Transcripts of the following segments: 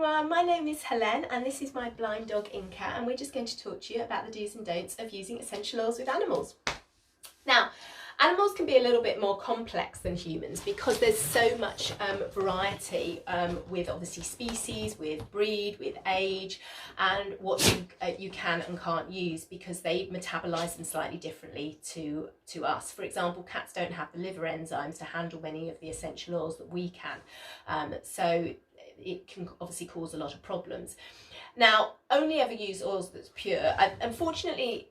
everyone, my name is Helen and this is my blind dog Inca, and we're just going to talk to you about the do's and don'ts of using essential oils with animals. Now, animals can be a little bit more complex than humans because there's so much variety with obviously species, with breed, with age, and what you can and can't use because they metabolise them slightly differently to us. For example, cats don't have the liver enzymes to handle many of the essential oils that we can, so it can obviously cause a lot of problems. Now, only ever use oils that's pure. Unfortunately,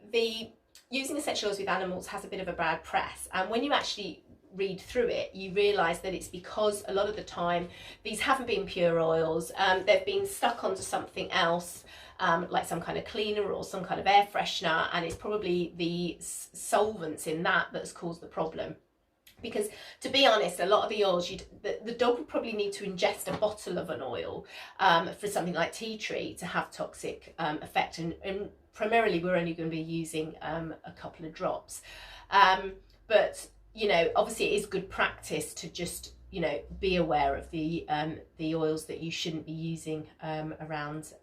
using essential oils with animals has a bit of a bad press, and when you actually read through it, you realise that it's because a lot of the time these haven't been pure oils. They've been stuck onto something else, like some kind of cleaner or some kind of air freshener, and it's probably the solvents in that that's caused the problem. Because to be honest, a lot of the oils, the dog would probably need to ingest a bottle of an oil for something like tea tree to have toxic effect, and primarily we're only going to be using a couple of drops. But you know, obviously it is good practice to just, you know, be aware of the oils that you shouldn't be using around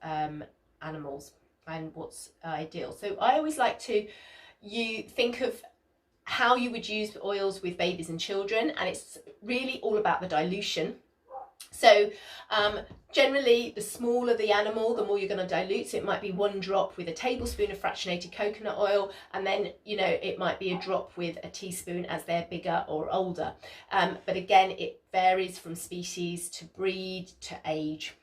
animals and what's ideal. So I always like to think of how you would use oils with babies and children, and it's really all about the dilution. So generally, the smaller the animal, the more you're going to dilute. So it might be 1 drop with a tablespoon of fractionated coconut oil, and then, you know, it might be a drop with a teaspoon as they're bigger or older. But again, it varies from species to breed to age.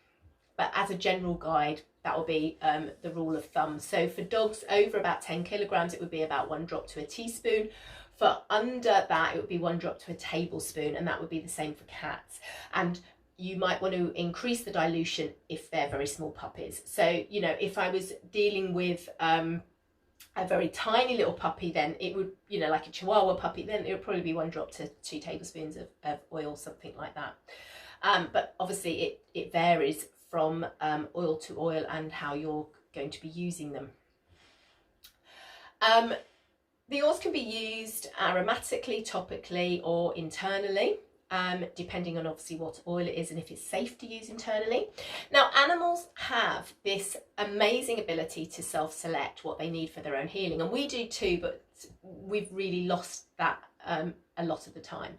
But as a general guide, that will be the rule of thumb. So for dogs over about 10 kilograms, it would be about 1 drop to a teaspoon. For under that, it would be 1 drop to a tablespoon, and that would be the same for cats. And you might want to increase the dilution if they're very small puppies. So, you know, if I was dealing with a very tiny little puppy, then it would, you know, like a Chihuahua puppy, then it would probably be 1 drop to 2 tablespoons of oil, something like that. But obviously it varies from oil to oil and how you're going to be using them. The oils can be used aromatically, topically, or internally, depending on obviously what oil it is and if it's safe to use internally. Now, animals have this amazing ability to self-select what they need for their own healing, and we do too, but we've really lost that a lot of the time.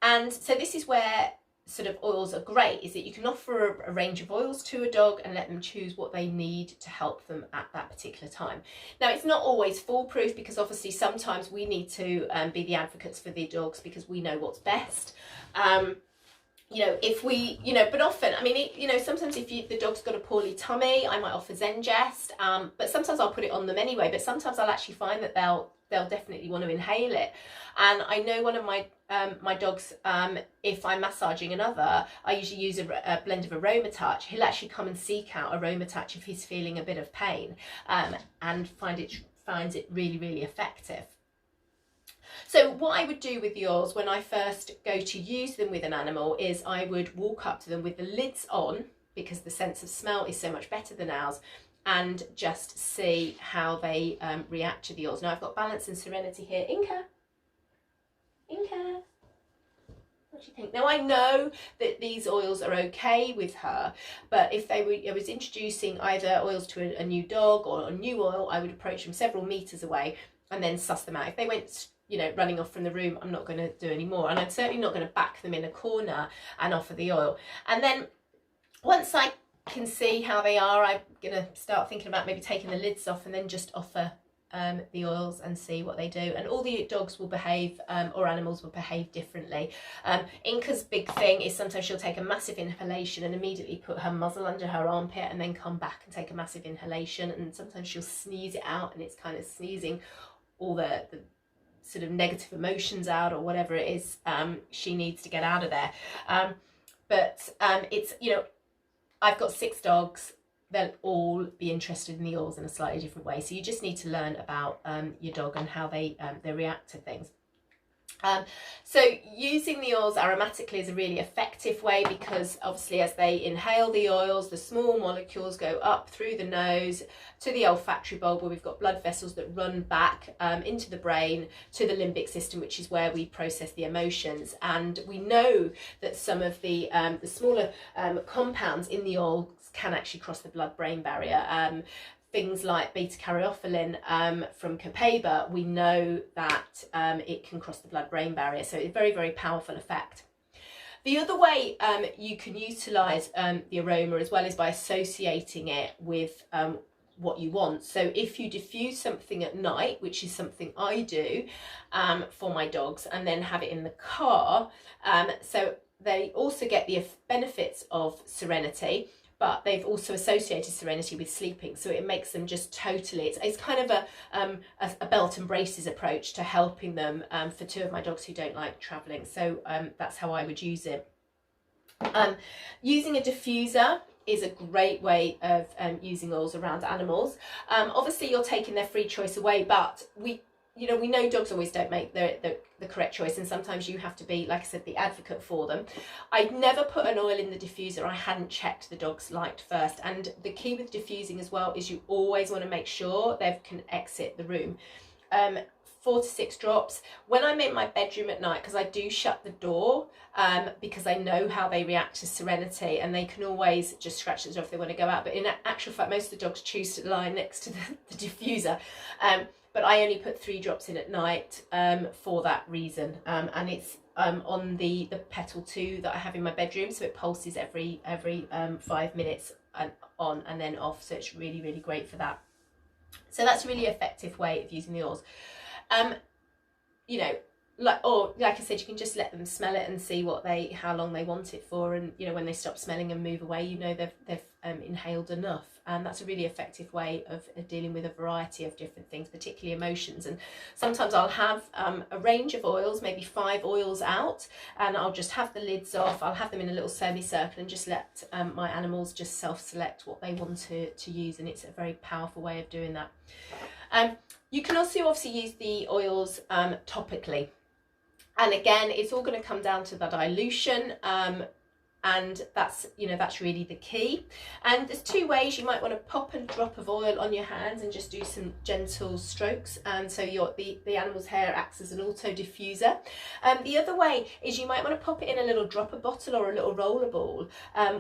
And so this is where sort of oils are great, is that you can offer a range of oils to a dog and let them choose what they need to help them at that particular time. Now, it's not always foolproof because obviously sometimes we need to be the advocates for the dogs because we know what's best. You know, if we, you know, but often, I mean, you know, sometimes if the dog's got a poorly tummy, I might offer Zengest, but sometimes I'll put it on them anyway, but sometimes I'll actually find that they'll definitely want to inhale it. And I know one of my dogs, if I'm massaging another, I usually use a blend of Aromatouch. He'll actually come and seek out Aromatouch if he's feeling a bit of pain, and finds it really, really effective. So what I would do with the oils when I first go to use them with an animal is I would walk up to them with the lids on, because the sense of smell is so much better than ours, and just see how they react to the oils. Now, I've got Balance and Serenity here. Inca, what do you think? Now, I know that these oils are okay with her, but if I was introducing either oils to a new dog or a new oil, I would approach them several meters away and then suss them out. If they went, you know, running off from the room, I'm not going to do any more, and I'm certainly not going to back them in a corner and offer the oil. And then once I can see how they are, I'm going to start thinking about maybe taking the lids off and then just offer the oils and see what they do. And all the dogs will behave, or animals will behave differently. Inca's big thing is sometimes she'll take a massive inhalation and immediately put her muzzle under her armpit and then come back and take a massive inhalation, and sometimes she'll sneeze it out, and it's kind of sneezing all the sort of negative emotions out or whatever it is she needs to get out of there. But it's, you know, I've got 6 dogs. They'll all be interested in the oils in a slightly different way. So you just need to learn about your dog and how they react to things. So using the oils aromatically is a really effective way, because obviously as they inhale the oils, the small molecules go up through the nose to the olfactory bulb, where we've got blood vessels that run back into the brain to the limbic system, which is where we process the emotions. And we know that some of the smaller compounds in the oils can actually cross the blood-brain barrier. Things like beta-caryophyllene from copaiba, we know that it can cross the blood-brain barrier, so it's a very, very powerful effect. The other way you can utilise the aroma as well is by associating it with what you want. So if you diffuse something at night, which is something I do for my dogs, and then have it in the car, so they also get the benefits of serenity, but they've also associated serenity with sleeping, so it makes them just totally, it's kind of a belt and braces approach to helping them for two of my dogs who don't like travelling. So that's how I would use it. Using a diffuser is a great way of using oils around animals. Obviously you're taking their free choice away, but we know dogs always don't make the correct choice, and sometimes you have to be, like I said, the advocate for them. I'd never put an oil in the diffuser I hadn't checked the dogs liked first. And the key with diffusing as well is you always want to make sure they can exit the room. 4 to 6 drops. When I'm in my bedroom at night, because I do shut the door, because I know how they react to serenity, and they can always just scratch the door if they want to go out. But in actual fact, most of the dogs choose to lie next to the diffuser. But I only put 3 drops in at night for that reason, and it's on the petal 2 that I have in my bedroom, so it pulses every 5 minutes and on and then off, so it's really, really great for that. So that's a really effective way of using the oils. Like I said, you can just let them smell it and see how long they want it for, and when they stop smelling and move away, they've inhaled enough. And that's a really effective way of dealing with a variety of different things, particularly emotions. And sometimes I'll have a range of oils, maybe 5 oils out, and I'll just have the lids off. I'll have them in a little semicircle and just let my animals just self-select what they want to use, and it's a very powerful way of doing that. You can also obviously use the oils topically. And again, it's all going to come down to the dilution, and that's really the key. And there's 2 ways. You might want to pop a drop of oil on your hands and just do some gentle strokes, and so the animal's hair acts as an auto diffuser. The other way is you might want to pop it in a little dropper bottle or a little roller ball,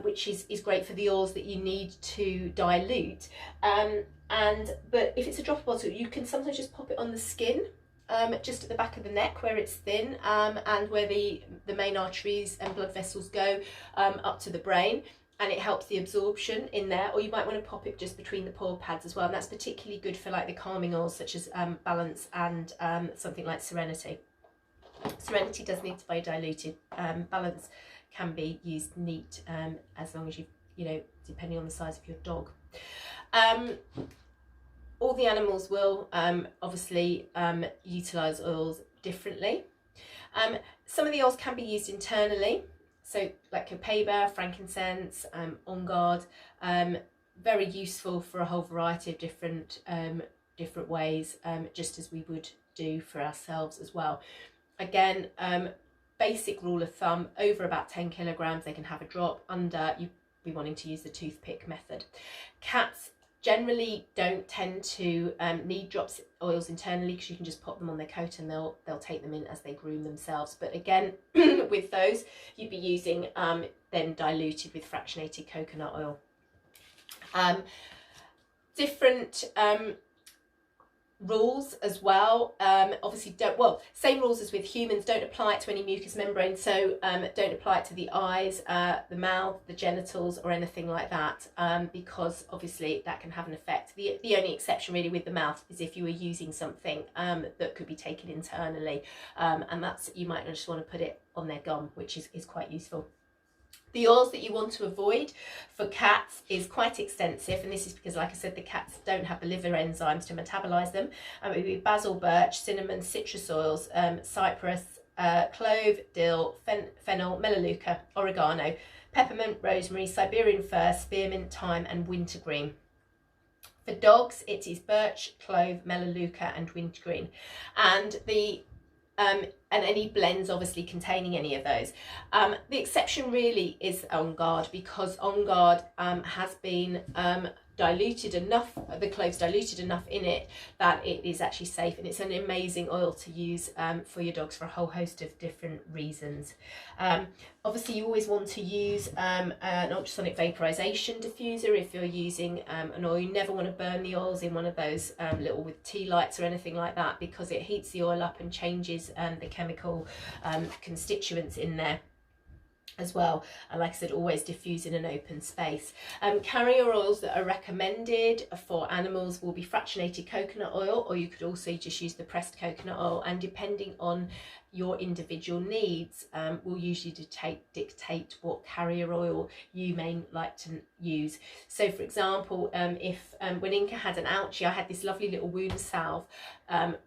which is great for the oils that you need to dilute. But if it's a dropper bottle, you can sometimes just pop it on the skin, just at the back of the neck where it's thin, and where the main arteries and blood vessels go up to the brain, and it helps the absorption in there. Or you might want to pop it just between the paw pads as well, and that's particularly good for like the calming oils such as Balance and something like Serenity. Serenity does need to be diluted. Balance can be used neat, as long as depending on the size of your dog. All the animals will obviously utilise oils differently. Some of the oils can be used internally, so like copaiba, frankincense, on guard, very useful for a whole variety of different ways, just as we would do for ourselves as well. Again, basic rule of thumb, over about 10 kilograms they can have a drop. Under, you'd be wanting to use the toothpick method. Cats generally don't tend to need drops oils internally, because you can just pop them on their coat and they'll take them in as they groom themselves. But again, with those you'd be using then diluted with fractionated coconut oil. Different rules as well. Obviously same rules as with humans, don't apply it to any mucous membrane, so don't apply it to the eyes, the mouth, the genitals, or anything like that, because obviously that can have an effect. The only exception really with the mouth is if you were using something that could be taken internally, and that's, you might just want to put it on their gum, which is quite useful. The oils that you want to avoid for cats is quite extensive, and this is because, like I said, the cats don't have the liver enzymes to metabolise them. It would be basil, birch, cinnamon, citrus oils, cypress, clove, dill, fennel, melaleuca, oregano, peppermint, rosemary, Siberian fir, spearmint, thyme, and wintergreen. For dogs, it is birch, clove, melaleuca, and wintergreen. And the and any blends obviously containing any of those. The exception really is On Guard, because On Guard has been diluted enough, the cloves diluted enough in it that it is actually safe, and it's an amazing oil to use for your dogs for a whole host of different reasons. Obviously you always want to use an ultrasonic vaporization diffuser if you're using an oil. You never want to burn the oils in one of those little with tea lights or anything like that, because it heats the oil up and changes the chemical constituents in there as well. And like I said, always diffuse in an open space. Carrier oils that are recommended for animals will be fractionated coconut oil, or you could also just use the pressed coconut oil, and depending on your individual needs will usually dictate what carrier oil you may like to use. So for example, if when Inca had an ouchie, I had this lovely little wound salve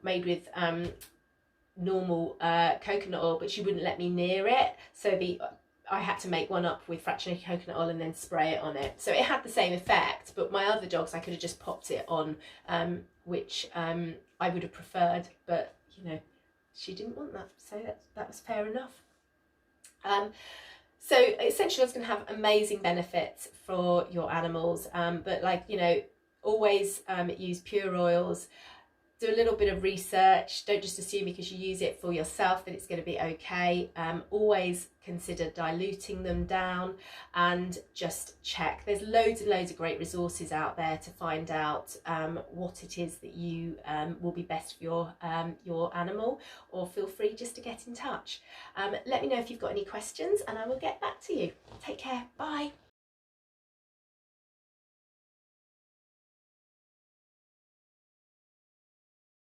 made with normal coconut oil, but she wouldn't let me near it, so I had to make one up with fractionated coconut oil and then spray it on it. So it had the same effect, but my other dogs I could have just popped it on, which I would have preferred, but you know, she didn't want that, so that was fair enough. So essential oils can have amazing benefits for your animals, but like, you know, always use pure oils. Do a little bit of research. Don't just assume because you use it for yourself that it's going to be okay. Always consider diluting them down, and just check. There's loads and loads of great resources out there to find out what it is that you will be best for your animal, or feel free just to get in touch. Let me know if you've got any questions and I will get back to you. Take care. Bye.